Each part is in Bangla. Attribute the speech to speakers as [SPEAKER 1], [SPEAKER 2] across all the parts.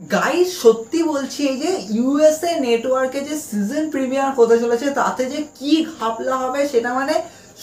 [SPEAKER 1] গাইস সত্যি বলছি এই যে ইউএসএ নেটওয়ার্কে যে সিজন প্রিমিয়ার হতে চলেছে তাতে যে কি ঘাপলা হবে সেটা মানে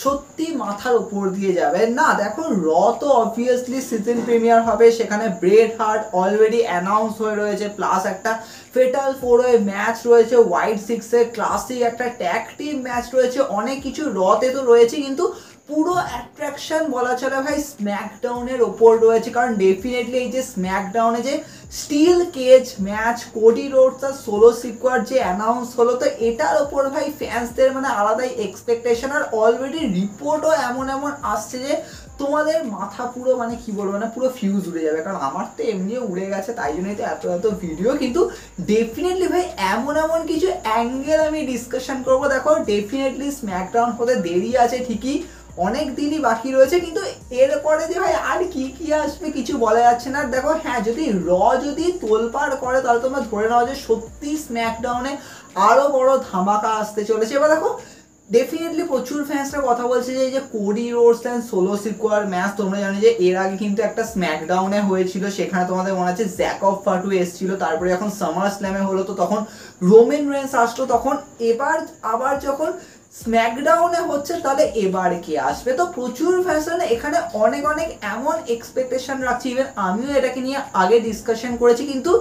[SPEAKER 1] সত্যি মাথার উপর দিয়ে যাবে না। দেখো র তো অবভিয়াসলি সিজন প্রিমিয়ার হবে, সেখানে ব্রেট হার্ট অলরেডি অ্যানাউন্স হয়ে রয়েছে, প্লাস একটা ফেটাল ফোর ওয়ে ম্যাচ রয়েছে, হোয়াইট সিক্সের ক্লাসিক একটা ট্যাগ টিম ম্যাচ রয়েছে, অনেক কিছু রতে তো রয়েছে, কিন্তু পুরো অ্যাট্রাকশন বলা চলে ভাই স্ম্যাকডাউনের ওপর রয়েছে। কারণ ডেফিনেটলি এই যে স্ম্যাকডাউনে যে steel cage match Cody Rhodes আর সোলো সিকোয়ার যে অ্যানাউন্স হলো, তো এটার ওপর ভাই ফ্যান্সদের মানে আলাদাই এক্সপেকটেশন। আর অলরেডি রিপোর্টও এমন এমন আসছে যে তোমাদের মাথা পুরো মানে কি বলবো না, পুরো ফিউজ উড়ে যাবে। কারণ আমার তো এমনিও উড়ে গেছে, তাই জন্যই তো এত এত ভিডিও। কিন্তু ডেফিনেটলি ভাই এমন এমন কিছু অ্যাঙ্গেল আমি ডিসকাশন করবো। দেখো ডেফিনেটলি স্ম্যাকডাউন হতে দেরি আছে ঠিকই, অনেক দিনই বাকি রয়েছে, কিন্তু এরপরে যে ভাই আর কি কি আসবে কিছু বলা যাচ্ছে না। দেখো হ্যাঁ, যদি র যদি তোলপাড় করে তাহলে তোমরা ধরে নাও যে সত্যি স্ম্যাকডাউনে আরো বড় ধামাকা আসতে চলেছে। এবার দেখো ডেফিনেটলি প্রচুর ফ্যান্সরা কথা বলছে যে এই যে Cody Rhodes and Solo Sikoa match, তোমরা জানো যে এর আগে কিন্তু একটা স্ম্যাকডাউনে হয়েছিল, সেখানে তোমাদের মনে আছে জ্যাক অফ ফাটু এসেছিল, তারপরে যখন সামার স্ল্যামে হলো তো তখন রোমেন রেন্স আসলো, তখন এবার আবার যখন স্ম্যাকডাউনে হচ্ছে তাহলে এবার কে আসবে। তো প্রচুর ফ্যাশন এখানে অনেক অনেক এমন এক্সপেকটেশন রাখছি, ইভেন আমিও এটাকে নিয়ে আগে ডিসকাশন করেছি, কিন্তু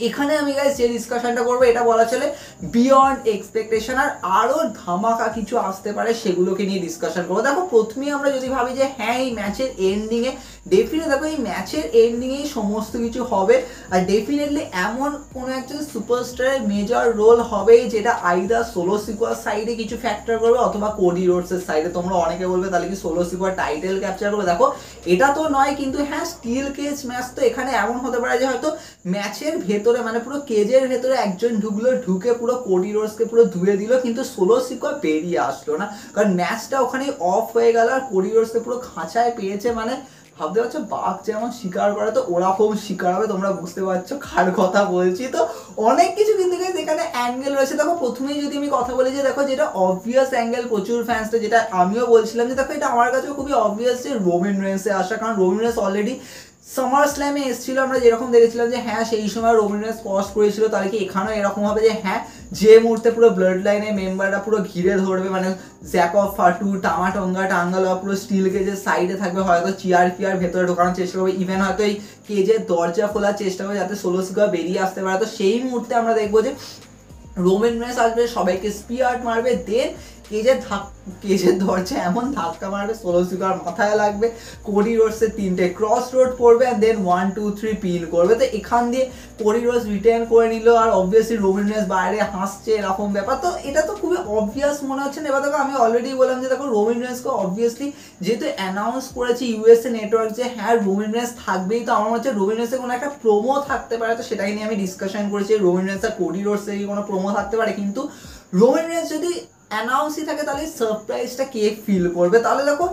[SPEAKER 1] এখানে আমি গাইস যে ডিসকাশনটা করবো এটা বলা চলে বিয়ন্ড এক্সপেকটেশন, আর আরো ধামাকা কিছু আসতে পারে সেগুলোকে নিয়ে ডিসকাশন করবো। দেখো প্রথমেই আমরা যদি ভাবি যে হ্যাঁ এই ম্যাচের এন্ডিংয়ে ডেফিনেটলি দেখো এই ম্যাচের এন্ডিংয়েই সমস্ত কিছু হবে, আর ডেফিনেটলি এমন কোনো একজন সুপারস্টারের মেজর রোল হবে যেটা আইদার সোলো সিকোয়ার সাইডে কিছু ফ্যাক্টর করবে অথবা কোডি রোডসের সাইডে। তোমরা অনেকে বলবে তাহলে কি সোলো সিকোয়ার টাইটেল ক্যাপচার করবে, দেখো এটা তো নয়, কিন্তু হ্যাঁ স্টিল কেজ ম্যাচ তো এখানে এমন হতে পারে যে হয়তো ম্যাচের ভেতরে মানে পুরো কেজের ভেতরে একজন ঢুকলো, ঢুকে পুরো কোডি রোডসকে পুরো ধুয়ে দিল, কিন্তু সোলো সিকোয়ার বেরিয়ে আসলো না, কারণ ম্যাচটা ওখানে অফ হয়ে গেল আর কোডি রোডসকে পুরো খাঁচায় পেয়েছে। মানে ভাবতে পারছো বাঘ যেমন শিকার করে তো ওরকম শিকার হবে, তোমরা বুঝতে পারছো কার কথা বলছি। তো অনেক কিছু কিন্তু এখানে অ্যাঙ্গেল রয়েছে। দেখো প্রথমেই যদি আমি কথা বলি যে দেখো যেটা অবভিয়াস অ্যাঙ্গেল প্রচুর ফ্যান্সটা, যেটা আমিও বলছিলাম যে দেখো এটা আমার কাছেও খুবই অবভিয়াস যে রোমেন রেন্সে আসা, কারণ রোমেন রেন্স অলরেডি সামার স্ল্যামে এসেছিল, আমরা যেরকম দেখেছিলাম যে হ্যাঁ সেই সময় রোমেন রেন্স পজ করেছিল, তাহলে কি এখানেও এরকম হবে যে হ্যাঁ যে মুহূর্তে পুরো ব্লাড লাইনে মেম্বাররা পুরো ঘিরে ধরবে, মানে জ্যাক অফ ফাটু টামাটঙ্গা টাঙ্গালা পুরো স্টিল কেজের সাইডে থাকবে, হয়তো চেয়ার ফিয়ার ভেতরে ঢোকানোর চেষ্টা করবে, ইভেন হয়তো এই কেজের দরজা খোলার চেষ্টা করবে যাতে সোলো সিকোয়ার বেরিয়ে আসতে পারে। তো সেই মুহূর্তে আমরা দেখবো যে রোমেন রেন্স আসবে, সবাইকে স্পিয়ার মারবে, দেন কেজের দরজা এমন ধাক্কা মারবে সোলো সিকোয়ার মাথায় লাগবে, কোডি রোডসের তিনটে ক্রস রোড পড়বে, অ্যান্ড দেন 1 2 3 পিন করবে। তো এখান দিয়ে কোডি রোডস রিটার্ন করে নিল, আর অবভিয়াসলি রোমেন রেন্স বাইরে হাসছে এরকম ব্যাপার। তো এটা তো খুবই অবভিয়াস মনে হচ্ছে না। এবার দেখো আমি অলরেডি বললাম যে দেখো রোমেন রেন্সকে অবভিয়াসলি যেহেতু অ্যানাউন্স করেছে ইউএসএ নেটওয়ার্ক যে হ্যাঁ রোমেন রেন্স থাকবেই, তো আমার হচ্ছে রোমেন রেন্সের কোনো একটা প্রোমো থাকতে পারে, তো সেটাই নিয়ে আমি ডিসকাশন করেছি রোমেন রেন্স আর কোডি রোডসের কোনো প্রোমো থাকতে পারে। কিন্তু রোমেন রেন্স যদি অ্যানাউন্সই থাকে তাহলে সারপ্রাইজটা কে ফিল করবে। তাহলে দেখো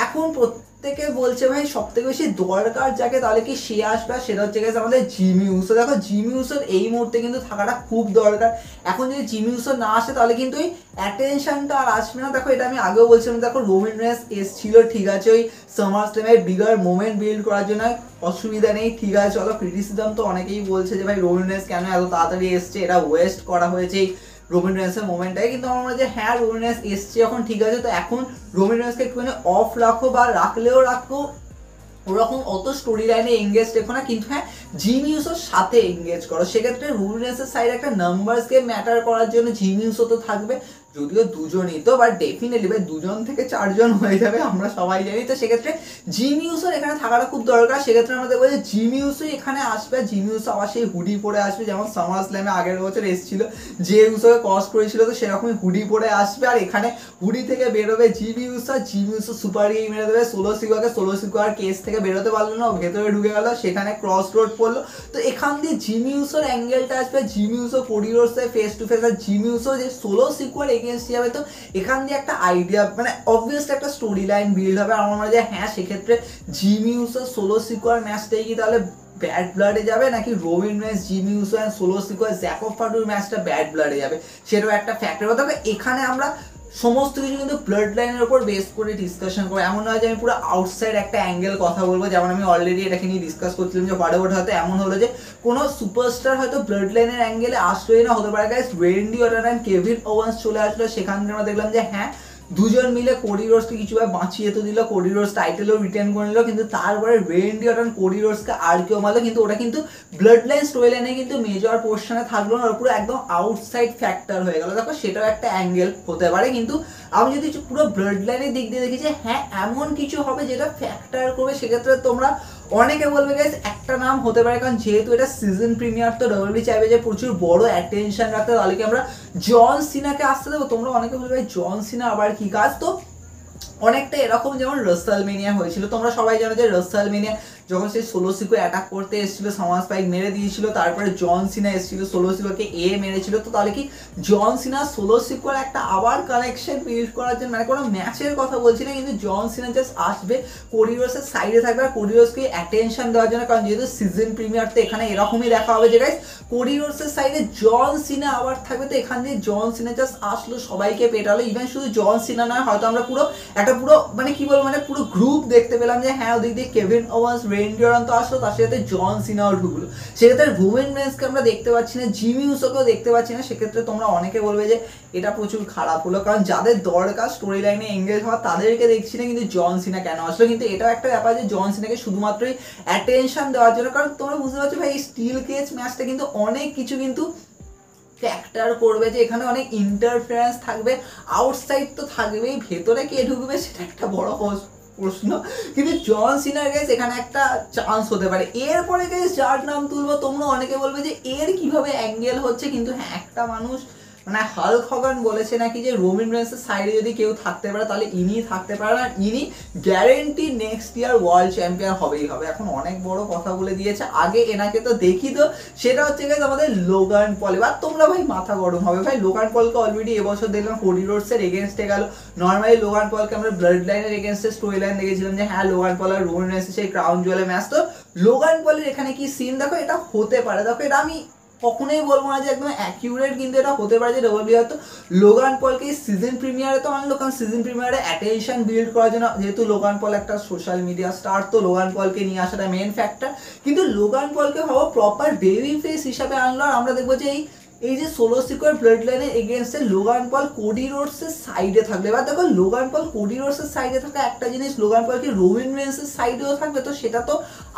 [SPEAKER 1] এখন প্রত্যেকে বলছে ভাই সব থেকে বেশি দরকার যাকে তাহলে কি সে আসবে, সেটা হচ্ছে গেছে আমাদের জিমি উসো। দেখো জিমি উসোর এই মুহূর্তে কিন্তু থাকাটা খুব দরকার। এখন যদি জিমি উসো না আসে তাহলে কিন্তু ওই অ্যাটেনশনটা আর আসবে না। দেখো এটা আমি আগেও বলছিলাম, দেখো রোমেন রেন্স এসছিল ঠিক আছে ওই সামার স্ল্যামের বিগার মোমেন্ট বিল্ড করার জন্য, অসুবিধা নেই ঠিক আছে, চলো ক্রিটিসিজম তো অনেকেই বলছে যে ভাই রোমেন রেন্স কেন এত তাড়াতাড়ি এসছে, এটা ওয়েস্ট করা হয়েছে এই রোমেন রেন্সের মোমেন্টটাই। কিন্তু আমার মনে হয় যে হ্যাঁ রোমেন রেন্স এসছে যখন ঠিক আছে, তো এখন রোমেন রেন্সকে একটুখানি অফ রাখো, বা রাখলেও রাখো ওরকম অত স্টোরি লাইনে এঙ্গেজ রেখো না, কিন্তু হ্যাঁ জিমি উসোর সাথে এঙ্গেজ করো। সেক্ষেত্রে রোমেন রেন্সের সাইডে একটা নাম্বারস গেম ম্যাটার করার জন্য জিমি উসো তো থাকবে, যদিও দুজনই তো, বাট ডেফিনেটলি ভাই 2 থেকে 4 হয়ে যাবে আমরা সবাই জানি। তো সেক্ষেত্রে জিমি উসোর এখানে থাকাটা খুব দরকার। সেক্ষেত্রে আমরা দেখবো যে জিমি উসোই এখানে আসবে, জিমি উসো আবার সেই হুডি পরে আসবে যেমন সামার স্ল্যামে আগের বছর এসেছিল, যে উসোকে কস করেছিল, তো সেরকমই হুডি পরে আসবে, আর এখানে হুডি থেকে বেরোবে Jimmy Uso, Jimmy Uso super game মেরে দেবে সোলো সিকোয়াকে, সোলো সিকোয়ার কেস থেকে বেরোতে পারলো না, ভেতরে ঢুকে গেল, সেখানে ক্রস রোড পড়লো। তো এখান দিয়ে জিমি উসোর অ্যাঙ্গেলটা আসবে, জিমি উসো কোডি রোডসে ফেস টু ফেস, আর জিমি উসো যে সোলো সিকোয়ার এগেনস্ট যাবে, তো এখান দিয়ে একটা আইডিয়া মানে অবভিয়াসলি একটা স্টোরি লাইন বিল্ড হবে। আমার মনে হয় যে হ্যাঁ সেক্ষেত্রে জিমি উসো সোলো সিকোয়ার ম্যাচটাই কি তাহলে ব্যাড ব্লাডে যাবে, নাকি Roman Reigns Jimmy Uso and Solo Sikoa জ্যাক অফ ফাটুর ম্যাচটা ব্যাড ব্লাডে যাবে, সেটাও একটা ফ্যাক্টর। তবে এখানে আমরা সমস্ত কিছু কিন্তু ব্লাড লাইনের উপর বেস করে ডিসকাশন করবো। এমন নয় যে আমি পুরো আউটসাইড একটা অ্যাঙ্গেল কথা বলবো, যেমন আমি অলরেডি এটাকে নিয়ে ডিসকাস করছিলাম যে হোয়াটএভার হয়তো এমন হলো যে কোনো সুপারস্টার হয়তো ব্লাড লাইনের অ্যাঙ্গেলে আসলোই না, হতে পারে guys Randy Orton and Kevin Owens চলে আসলো, সেখান থেকে আমরা দেখলাম যে হ্যাঁ দুজন মিলে কোডি রোডসকে কিছুভাবে বাঁচিয়ে তো দিল, কোডি রোডস টাইটেলও রিটেন করে নিল, কিন্তু তারপরে রেন্ডি অর্টন কোডি রোডসকে আর কেউ মারলো, কিন্তু ওটা কিন্তু ব্লাড লাইন স্টোরি লাইনে কিন্তু মেজর পোর্শনে থাকলো না, পুরো একদম আউটসাইড ফ্যাক্টর হয়ে গেল। দেখো সেটাও একটা অ্যাঙ্গেল হতে পারে, কিন্তু আমি যদি পুরো ব্লাড লাইনের দিক দিয়ে দেখি যে হ্যাঁ এমন কিছু হবে যেটা ফ্যাক্টর করবে, সেক্ষেত্রে তোমরা অনেকে বলবে গাইস একটা নাম হতে পারে, কারণ যেহেতু এটা সিজন প্রিমিয়ার তো ডব্লিউডব্লিউই চাইবে যে প্রচুর বড় অ্যাটেনশন রাখতে, তাহলে কি আমরা জন সিনাকে আসতে দেবো? তোমরা অনেকে বলবে ভাই জন সিনা আবার কি কাজ? তো অনেকটা এরকম যেমন রাসেলমেনিয়া হয়েছিল, তোমরা সবাই জানো যে রাসেলমেনিয়া যখন সেই সোলোসিকো অ্যাটাক করতে এসেছিল, সমাজ পাইক মেরে দিয়েছিল, তারপরে জন সিনা এসেছিল সোলোসিকোকে মেরেছিল, তো তাহলে কি জন সিনা সোলোসিকোর একটা আবার কানেকশন বিল্ড করার জন্য, মানে কোনো ম্যাচের কথা বলছি না, কিন্তু জন সিনা জাস্ট আসবে কোডি রোডসের সাইডে থাকবে আর কোডি রোডসকে অ্যাটেনশন দেওয়ার জন্য, কারণ যেহেতু সিজন প্রিমিয়ার তো এখানে এরকমই দেখা হবে যে গাইস কোডি রোডসের সাইডে জন সিনা আবার থাকবে, তো এখান দিয়ে জন সিনা জাস্ট আসলো সবাইকে পেটালো, ইভেন শুধু জন সিনা নয়, হয়তো আমরা পুরো একটা পুরো মানে কি বলবো মানে পুরো গ্রুপ দেখতে পেলাম যে হ্যাঁ ওদিক দিয়ে কেভিন ওয়ান্স রেন্ডি অর্টন তো আসলো, তার সাথে জন সিনাও ঢুকলো, সেক্ষেত্রে রোমান রেন্সকে আমরা দেখতে পাচ্ছি না, জিমি উসোকেও দেখতে পাচ্ছি না, সেক্ষেত্রে তোমরা অনেকে বলবে যে এটা প্রচুর খারাপ হলো, কারণ যাদের দরকার স্টোরি লাইনে এঙ্গেজ হওয়া তাদেরকে দেখছি না, কিন্তু জন সিনা কেন আসলো? কিন্তু এটাও একটা ব্যাপার যে জন সিনাকে শুধুমাত্রই অ্যাটেনশন দেওয়ার জন্য, কারণ তোমরা বুঝতে পারছো ভাই এই স্টিল কেজ ম্যাচটা কিন্তু অনেক কিছু কিন্তু ফ্যাক্টর করবে, যে এখানে অনেক ইন্টারফারেন্স থাকবে, আউটসাইড তো থাকবেই, ভেতরে কে ঢুকবে সেটা একটা বড় প্রশ্ন, কিন্তু জন সিনার গাইস এখানে একটা চান্স হতে পারে। এরপরে গাইস যার নাম তুলবো তোমরা অনেকে বলবে যে এর কিভাবে অ্যাঙ্গেল হচ্ছে, কিন্তু হ্যাঁ একটা মানুষ মানে হাল্ক হগান বলেছে নাকি যে রোমান রেন্সের সাইডে যদি কেউ থাকতে পারে তাহলে ইনি থাকতে পারে, আর ইনি guarantee next year world champion হবেই হবে। এখন অনেক বড় কথা বলে দিয়েছে, আগে এনাকে তো দেখি, তো সেটা হচ্ছে গাইস আমাদের লোগান পল। এবার তোমরা ভাই মাথা গরম হবে, ভাই লোগান পলকে অলরেডি এবছর দেখলাম কোডি রোডসের এগেনস্টে গেল, নর্মালি লোগান পলকে আমরা ব্লাড লাইনের এগেনস্টে স্টোরি লাইন দেখেছিলাম যে হ্যাঁ লোগান পল আর রোমান রেন্সের সেই ক্রাউন জুয়েলের ম্যাচ, তো লোগান পলের এখানে কি সিন দেখো, এটা হতে পারে, দেখো এটা আমি কখনোই বলবো না যে একদম অ্যাকিউরেট, কিন্তু এটা হতে পারে যে ডব্লিউডব্লিউই হয়তো লোগান পলকে সিজন প্রিমিয়ারে তো আনলো, কারণ সিজন প্রিমিয়ারে অ্যাটেনশন বিল্ড করার জন্য, যেহেতু লোগান পল একটা সোশ্যাল মিডিয়া স্টার, তো লোগান পলকে নিয়ে আসাটা মেন ফ্যাক্টর, কিন্তু লোগান পলকে হওয়া প্রপার বেবি ফেস হিসাবে আনলো, আর আমরা দেখবো যে এই যে সোলোসিকোর ব্লাড লাইনের এগেনস্টে লোগান পল কোডি রোডসের সাইডে থাকবে। এবার দেখো লোগান পল কোডি রোডসের সাইডে থাকা একটা জিনিস, লোগান পল কি রোমান রেন্সের সাইডেও থাকবে, তো সেটা তো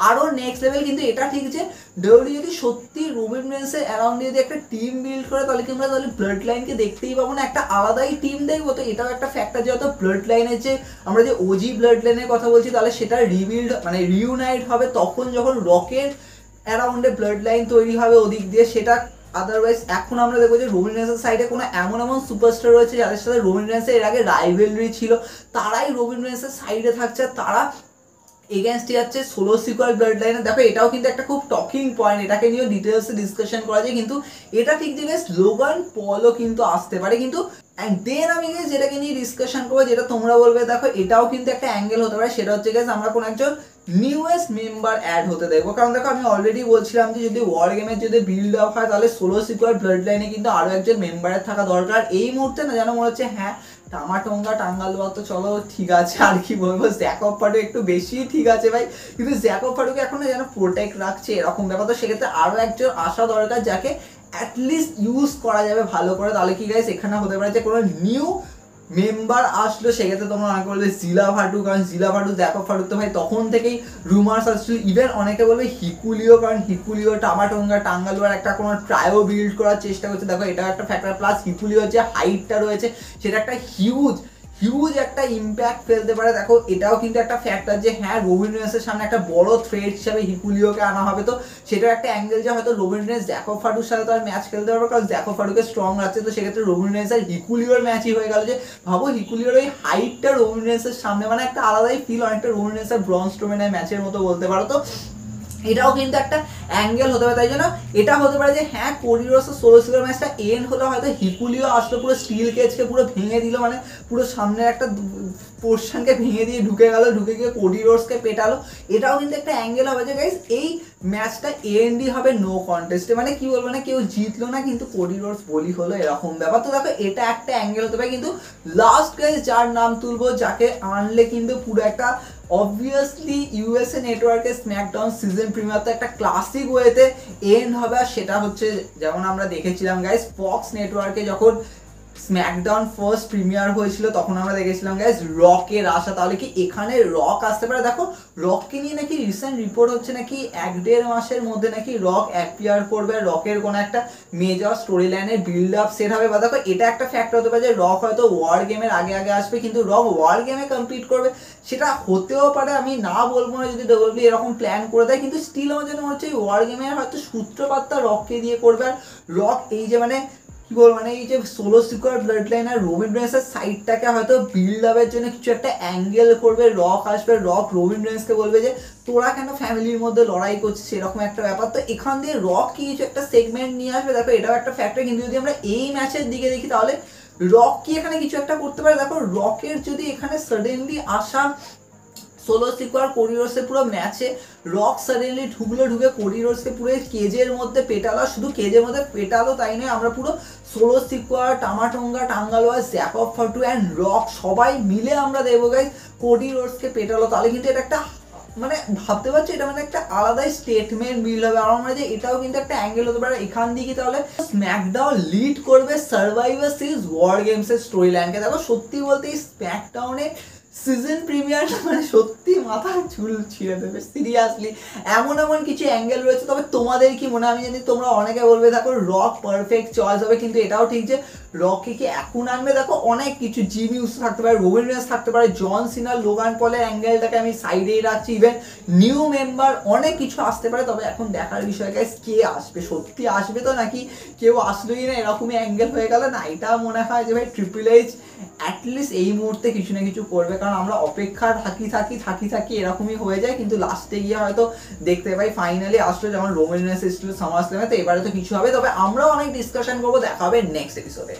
[SPEAKER 1] আরো নেক্সট লেভেল। কিন্তু এটা ঠিক যে ডব্লিউডব্লিউ যদি সত্যি রোমান রেন্সের অ্যারাউন্ড যদি একটা টিম বিল্ড করে, তাহলে কি আমরা তাহলে ব্লাড লাইনকে দেখতেই পাবো না, একটা আলাদাই টিম দেখবো, তো এটাও একটা ফ্যাক্টর যে হয়তো ব্লাড লাইনের যে আমরা যে ওজি ব্লাড লাইনের কথা বলছি, তাহলে সেটা রিবিল্ড মানে রিউনাইট হবে তখন যখন রকের অ্যারাউন্ডে ব্লাড লাইন তৈরি হবে ওদিক দিয়ে, সেটা আদারওয়াইজ এখন আমরা দেখবো যে রোমান রেন্সের সাইডে কোনো এমন এমন সুপারস্টার রয়েছে যাদের সাথে রোমান রেন্সের এর আগে রাইভেলরি ছিল, তারাই রোমান রেন্সের সাইডে থাকছে, তারা এগেনস্ট যাচ্ছে সোলোসিকোর ব্লাড লাইনে। দেখো এটাও কিন্তু একটা খুব টকিং পয়েন্ট, এটাকে নিয়েও ডিটেলসে ডিসকাশন করা যায়, কিন্তু এটা ঠিক যে লোগান পলও কিন্তু আসতে পারে, কিন্তু অ্যান্ড দেন আমি যেটাকে নিয়ে ডিসকাশন করবো, যেটা তোমরা বলবে দেখো এটাও কিন্তু একটা অ্যাঙ্গেল হতে পারে, সেটা হচ্ছে গেছে আমরা কোনো একজন নিউয়েস্ট মেম্বার অ্যাড হতে দেখবো, কারণ দেখো আমি অলরেডি বলছিলাম যে যদি ওয়ার গেমের যদি বিল্ড আপ হয় তাহলে সোলোসিকোর ব্লাড লাইনে কিন্তু আরও একজন মেম্বারের থাকা দরকার। এই মুহূর্তে না যেন মনে হচ্ছে হ্যাঁ টামাটোঙ্গা টাঙ্গালুয়া তো চলো ঠিক আছে, আর কি বলবো জ্যাকব ফাডু একটু বেশি ঠিক আছে ভাই, কিন্তু জ্যাকব ফাডুকে এখন যেন প্রোটেক্ট রাখছে এরকম ব্যাপার, তো সেক্ষেত্রে আরও একজন আসা দরকার যাকে অ্যাটলিস্ট ইউজ করা যাবে ভালো করে, তাহলে কি গাইস এখানে হতে পারে যে কোনো নিউ মেম্বার আসলো, সেক্ষেত্রে তোমরা অনেকে বলবে জিলা ভাটু, কারণ জিলা ভাটু জ্যাকব ফাডু তো ভাই তখন থেকেই রুমার্স আসছিল, ইভেন অনেকে বলবে হিকুলিও, কারণ হিকুলিও টামাটোঙ্গা টাঙ্গালুয়ার একটা কোনো ট্রায়ও বিল্ড করার চেষ্টা করছে, দেখো এটা একটা ফ্যাক্টর, প্লাস হিকুলিওর যে হাইটটা রয়েছে সেটা একটা হিউজ একটা ইম্প্যাক্ট ফেলতে পারে। দেখো এটাও কিন্তু একটা ফ্যাক্টর যে হ্যাঁ রোমান রেন্সের সামনে একটা বড় থ্রেট হিসাবে হিকুলিওকে আনা হবে, তো সেটার একটা অ্যাঙ্গেল যে হয়তো রোমান রেন্স জ্যাকব ফাডুর সাথে তো আর ম্যাচ খেলতে পারবে, কারণ জ্যাকব ফাডুকে স্ট্রং রাখছে, তো সেক্ষেত্রে রোমান রেন্স আর হিকুলিওর ম্যাচই হয়ে গেল, যে ভাবো হিকুলিওর ওই হাইটটা রোমান রেন্সের সামনে মানে একটা আলাদাই ফিল, অনেকটা রোমান রেন্স আর ব্রন স্ট্রোম্যানের ম্যাচের মতো বলতে পারো। তো এটাও কিন্তু একটা অ্যাঙ্গেল হতে পারে। তাই জন্য এটা হতে পারে যে হ্যাঁ কোডি রোডস সোলো সিকুয়ার ম্যাচটা এন্ড হলে হয়তো হিকুলিও আসলো, পুরো স্টিল কেজকে পুরো ভেঙে দিল, মানে পুরো সামনের একটা পোর্শনকে ভেঙে দিয়ে ঢুকে গেল, ঢুকে গিয়ে কোডি রোডসকে পেটালো। এটাও কিন্তু একটা অ্যাঙ্গেল হবে যে গাইস এই ম্যাচটা এন্ডই হবে নো কন্টেস্টে, মানে কি বলবো না কেউ জিতলো না কিন্তু কোডি রোডস বলি হলো, এরকম ব্যাপার। তো দেখো এটা একটা অ্যাঙ্গেল হতে পারে। কিন্তু লাস্ট গাইস যার নাম তুলবো, যাকে আনলে কিন্তু পুরো একটা অবভিয়াসলি ইউএসএ নেটওয়ার্কের স্ম্যাকডাউন সিজন প্রিমিয়ার তো একটা ক্লাসিক ওয়েতে এন্ড হবে, আর সেটা হচ্ছে যেমন আমরা দেখেছিলাম গাইস ফক্স নেটওয়ার্কে যখন স্ম্যাকডাউন ফার্স্ট প্রিমিয়ার হয়েছিল তখন আমরা দেখেছিলাম গাইস রকের আসা। তাহলে কি এখানে রক আসতে পারে? দেখো রককে নিয়ে নাকি রিসেন্ট রিপোর্ট হচ্ছে নাকি 1-1.5 মাসের মধ্যে নাকি রক অ্যাপিয়ার করবে, রকের কোনো একটা মেজর স্টোরি লাইনের বিল্ড আপ সেট হবে। বা দেখো এটা একটা ফ্যাক্টর হতে পারে যে রক হয়তো ওয়ার গেমের আগে আগে আসবে, কিন্তু রক ওয়ার গেমে কমপ্লিট করবে সেটা হতেও পারে, আমি না বলবো না যদি ডব্লিউডব্লিউ এরকম প্ল্যান করে দেয়, কিন্তু স্টিল আমার জন্য মনে হচ্ছে ওয়ার গেমের হয়তো সূত্রপাতটা রককে দিয়ে করবে। আর রক এই যে মানে কি বলবো মানে এই যে সোলো সিকুয়ার ব্লাড লাইন আর রবিন রেন্সের সাইডটাকে হয়তো বিল্ড আপের জন্য কিছু একটা অ্যাঙ্গেল করবে, রক আসবে, রক রবিন রেন্সকে বলবে যে তোরা কেন ফ্যামিলির মধ্যে লড়াই করছিস, এরকম একটা ব্যাপার। তো এখান দিয়ে রক কি কিছু একটা সেগমেন্ট নিয়ে আসবে, দেখো এটাও একটা ফ্যাক্টর। কিন্তু যদি আমরা এই ম্যাচের দিকে দেখি তাহলে রক কি এখানে কিছু একটা করতে পারে? দেখো রকের যদি এখানে সাডেনলি আসা সোলো সিকুয়ার কোডি রোডসের পুরো ম্যাচে রক সাডেনলি ঢুকে কোডি রোডসকে পুরো কেজের মধ্যে পেটালো, শুধু কেজের মধ্যে পেটালো তাই নয়, আমরা পুরো সোলো সিকুয়ার, টামাটোঙ্গা, টাঙ্গালোয়া, জ্যাকব ফাটু অ্যান্ড রক সবাই মিলে আমরা দেবো গাইস কোডি রোডসকে পেটালো। তাহলে কিন্তু এটা একটা মানে ভাবতে পারছি এটা মানে একটা আলাদাই স্টেটমেন্ট বিল হবে। আমার মনে হয় যে এটাও কিন্তু একটা অ্যাঙ্গেল হতে পারে এখান দিকে। তাহলে স্ম্যাকডাউন লিড করবে সার্ভাইভার সিরিজ ওয়ার গেমসের স্টোরি লাইনকে। দেখো সত্যি বলতে এই স্ম্যাকডাউনে সিজন প্রিমিয়ারটা মানে সত্যি মাথার চুল ছিঁড়ে দেবে সিরিয়াসলি, এমন এমন কিছু অ্যাঙ্গেল রয়েছে। তবে তোমাদের কি মনে হয়? আমি জানি তোমরা অনেকে বলবে দেখো রক পারফেক্ট চয়েস হবে, কিন্তু এটাও ঠিক যে রককে কি এখন আনবে? দেখো অনেক কিছু জিমি উসো থাকতে পারে, রবিন রেন্স থাকতে পারে, জন সিনা, লোগান পলের অ্যাঙ্গেলটাকে আমি সাইডেই রাখছি, ইভেন নিউ মেম্বার অনেক কিছু আসতে পারে। তবে এখন দেখার বিষয় গাইস কে আসবে, সত্যি আসবে তো নাকি কেউ আসলোই না এরকমই অ্যাঙ্গেল হয়ে গেল না? এটা মনে হয় যে ভাই ট্রিপল এইচ অ্যাটলিস্ট এই মুহূর্তে কিছু না কিছু করবে, কারণ আমরা অপেক্ষা থাকি এরকমই হয়ে যায়, কিন্তু লাস্টে গিয়ে হয়তো দেখতে পাই ফাইনালি আসলো, যেমন রোমান রেন্স এসেছিল সামার স্ল্যামে। তো এবারে তো কিছু হবে, তবে আমরাও অনেক ডিসকাশন করবো, দেখা হবে নেক্সট এপিসোডে।